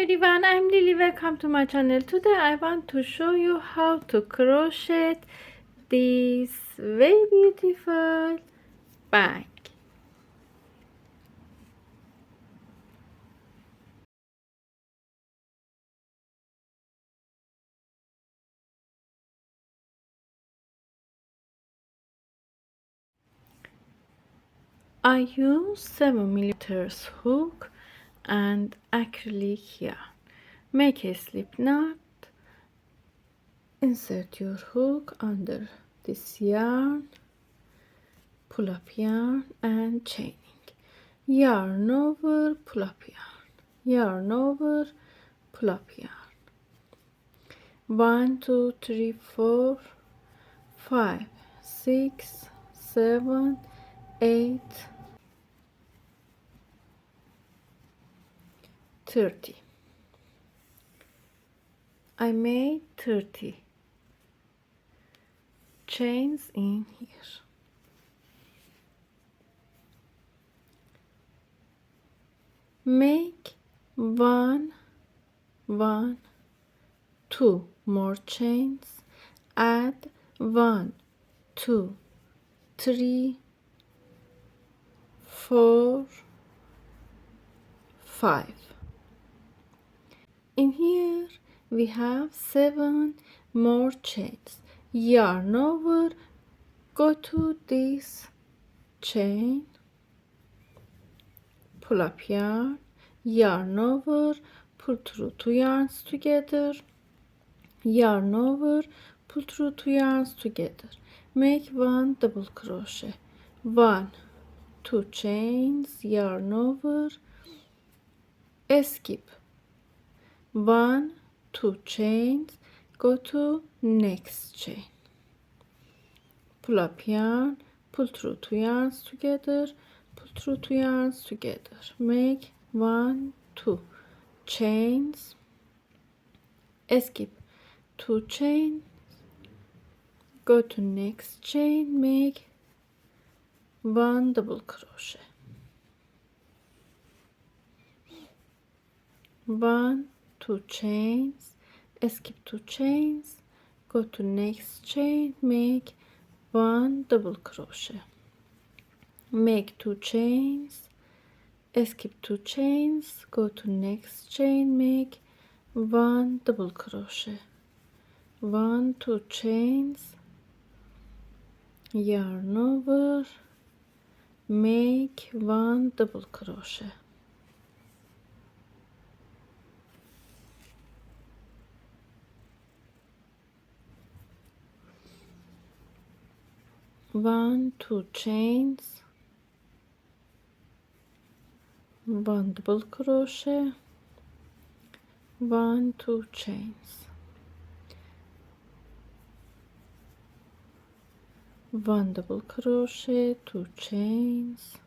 everyone, I'm Lily. Welcome to my channel. Today I want to show you how to crochet this very beautiful bag. I use 7mm hook and acrylic yarn. Make a slip knot. Insert your hook under this yarn, pull up yarn and chaining. Yarn over, pull up yarn. Yarn over, pull up yarn. 1 2 3 4 5 6 7 8 30. I made 30 chains in here. Make 1 1 2 more chains, add 1 2 3 4 5. In here we have 7 more chains. Yarn over, go to this chain, pull up yarn, yarn over, pull through 2 yarns together, yarn over, pull through 2 yarns together, make 1 double crochet, 1 2 chains, yarn over, skip, 1 2 chains, go to next chain, pull up yarn, pull through 2 yarns together, pull through 2 yarns together, make 1 2 chains, skip 2 chains, go to next chain, make 1 double crochet, 1 2 chains, skip 2 chains, go to next chain, make 1 double crochet, make 2 chains, skip 2 chains, go to next chain, make 1 double crochet, 1 2 chains, yarn over, make 1 double crochet, 1 2 chains, 1 double crochet, 1 2 chains, 1 double crochet, 2 chains,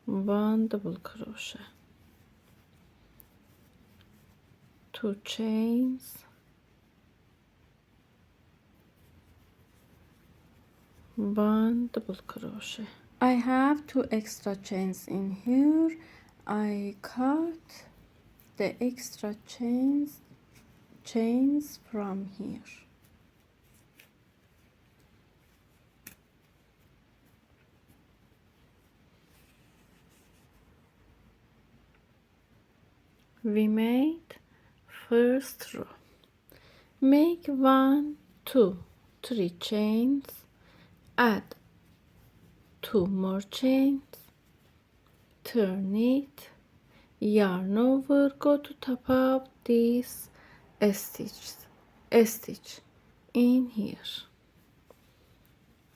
1 double crochet, 2 chains, 1 double crochet. I have 2 extra chains in here. I cut the extra chains from here. We made first row. Make 1 2 3 chains, add 2 more chains, turn it, yarn over, go to top of this stitch in here,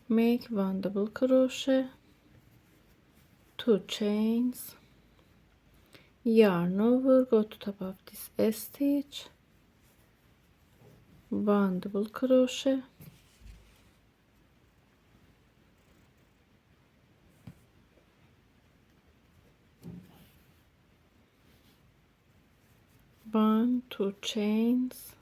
make 1 double crochet, 2 chains, yarn over, go to top of this stitch, 1 double crochet, 1 2 chains,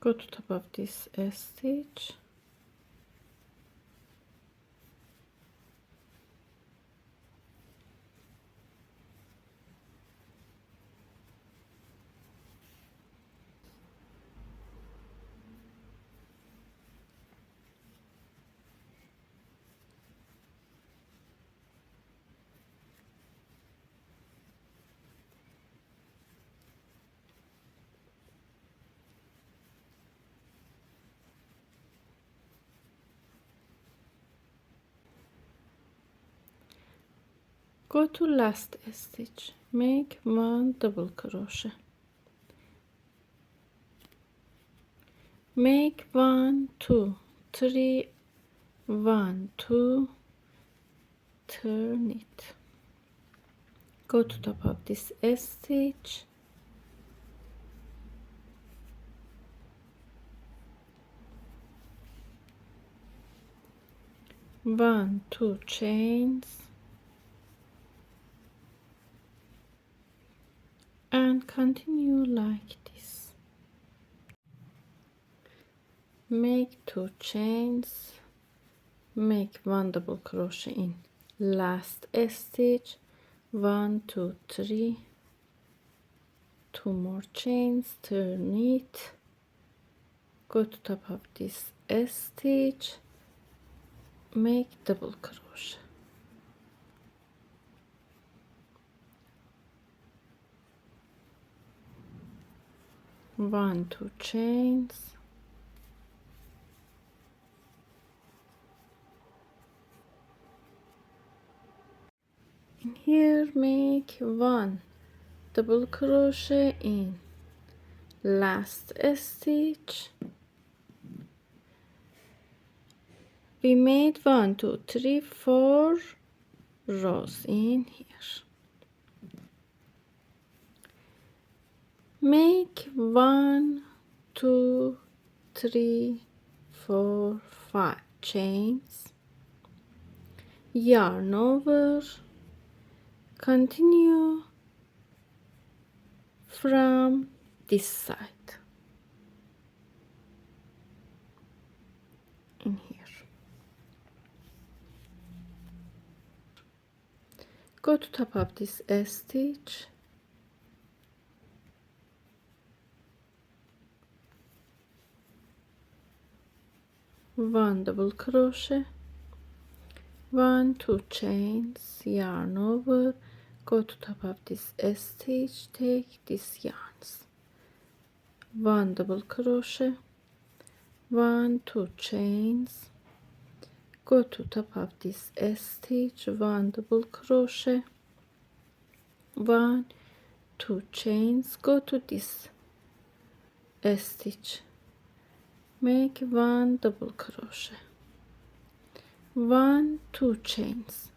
Go to top of this stitch, go to last stitch, make 1 double crochet, make 1 2 3 1 2, turn it, go to top of this stitch, one, two chains, and continue like this. Make 2 chains, make 1 double crochet in last stitch, 1 2 3, 2 more chains, turn it, go to top of this stitch, make double crochet, 1 2 chains, here make 1 double crochet in last stitch. We made 1 2 3 4 rows in here. Make 1 2 3 4 5 chains, yarn over, continue from this side in here, go to top of this stitch, one double crochet, 1 2 chains, yarn over, go to top of this stitch, take these yarns, 1 double crochet, 1 2 chains, go to top of this stitch, 1 double crochet, 1 2 chains, go to this stitch, make 1 double crochet, 1 2 chains,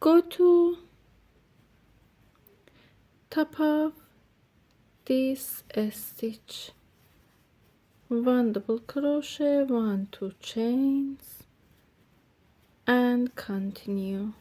go to top of this stitch, 1 double crochet, 1 2 chains, and continue.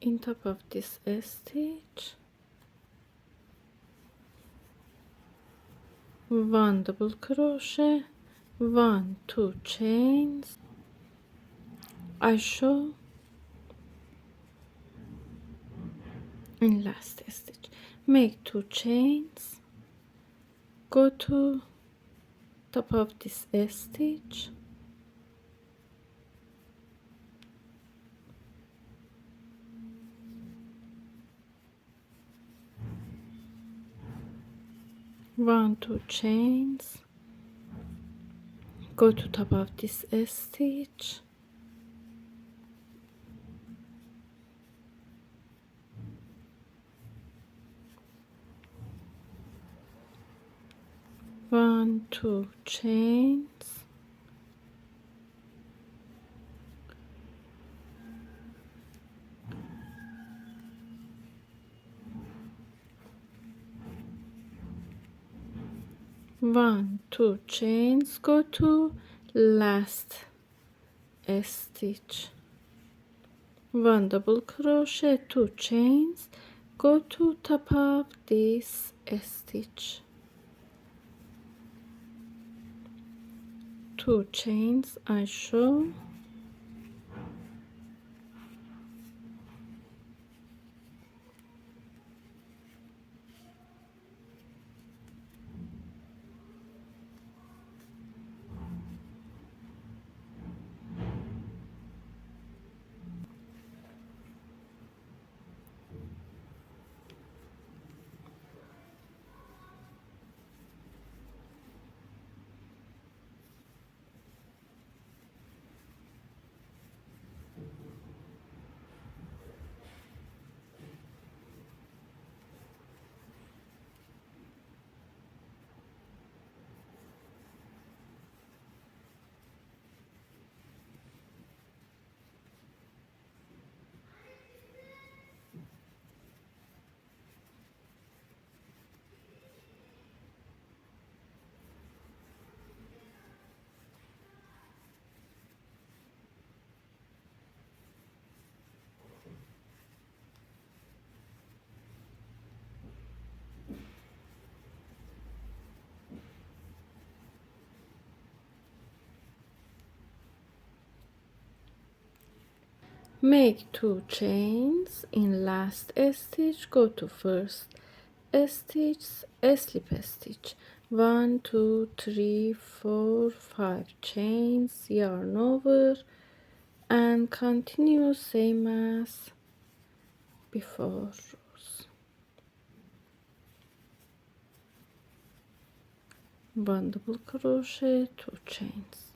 In top of this stitch, 1 double crochet, 1 2 chains, I show in last stitch, make 2 chains, go to top of this stitch. One, two chains, go to top of this stitch, one, two chains, one, two chains, go to last stitch, one double crochet, two chains, go to top of this stitch, two chains I show, make two chains in last stitch, go to first stitch, slip stitch, 1 2 3 4 5 chains, yarn over and continue same as before. One double crochet, two chains,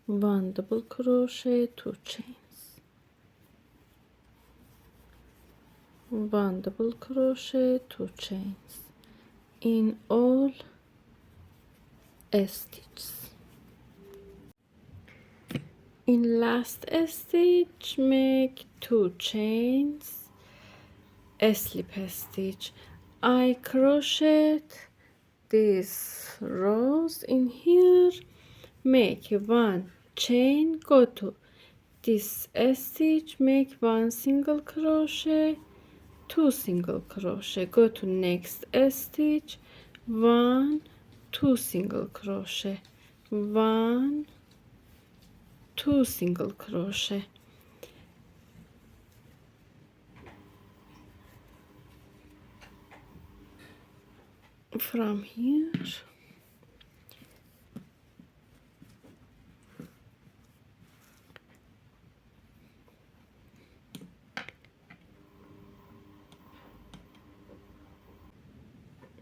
one double crochet, two chains, one double crochet, two chains in all stitches. In last stitch make two chains, slip stitch. I crochet these rows in here, make one chain, go to this stitch, make one single crochet, two single crochet, go to next stitch, one, two single crochet, one, two single crochet, from here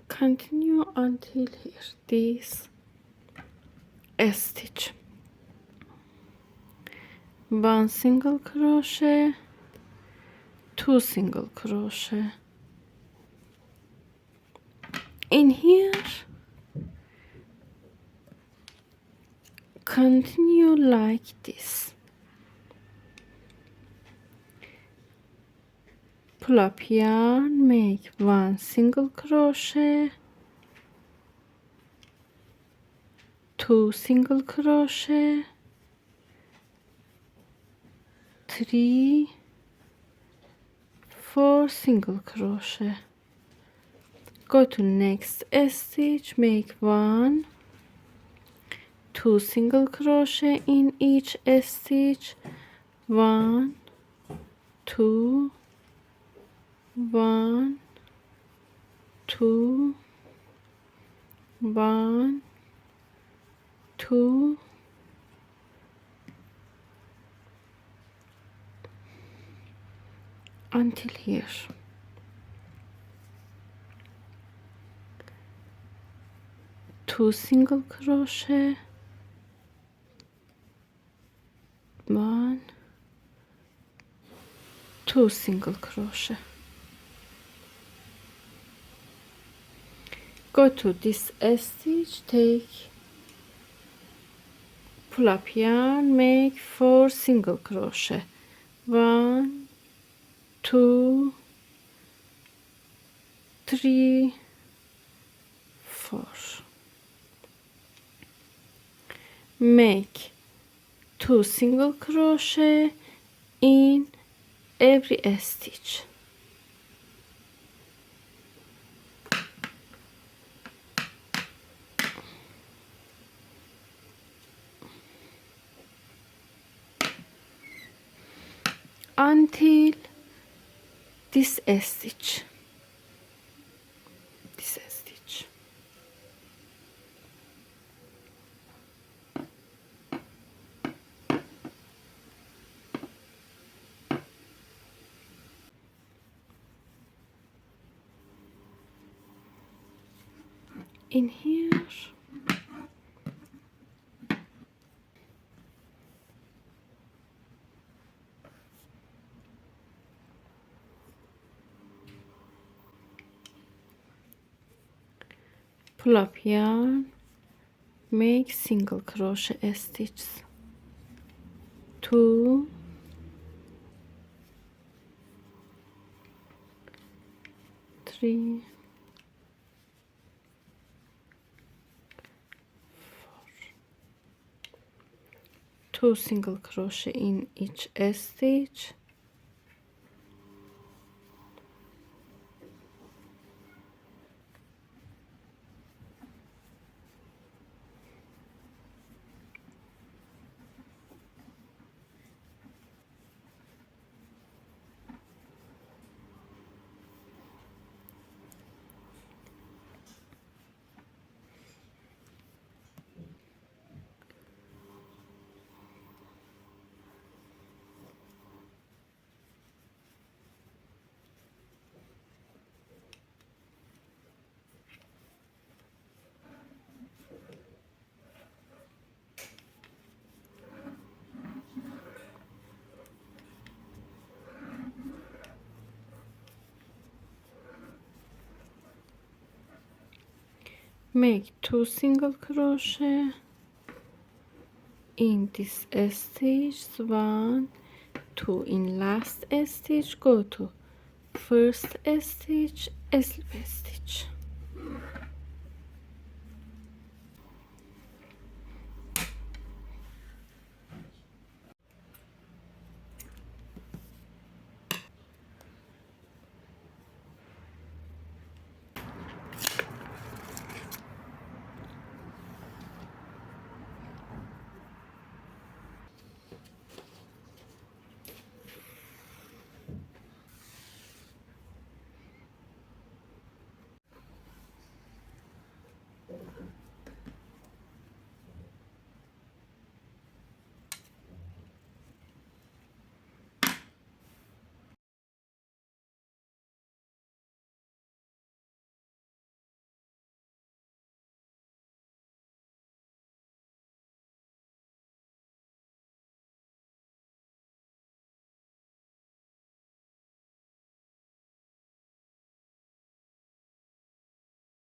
continue until here, this stitch, one single crochet, two single crochet in here, continue like this, pull up yarn, make one single crochet, two single crochet, three, four single crochet, go to next stitch, make one, two single crochet in each stitch, one, two, one, two, 1 2 until here. Two single crochet, 1 2 single crochet. Go to this stitch, take pull up yarn, make 4 single crochet, 1 2 3 4. Make 2 single crochet in every stitch. Until this stitch. In here, pull up yarn, make single crochet stitches, 2 3 2 single crochet in each stitch, make 2 single crochet in this stitch, 1 2 in last stitch, go to first stitch, slip stitch,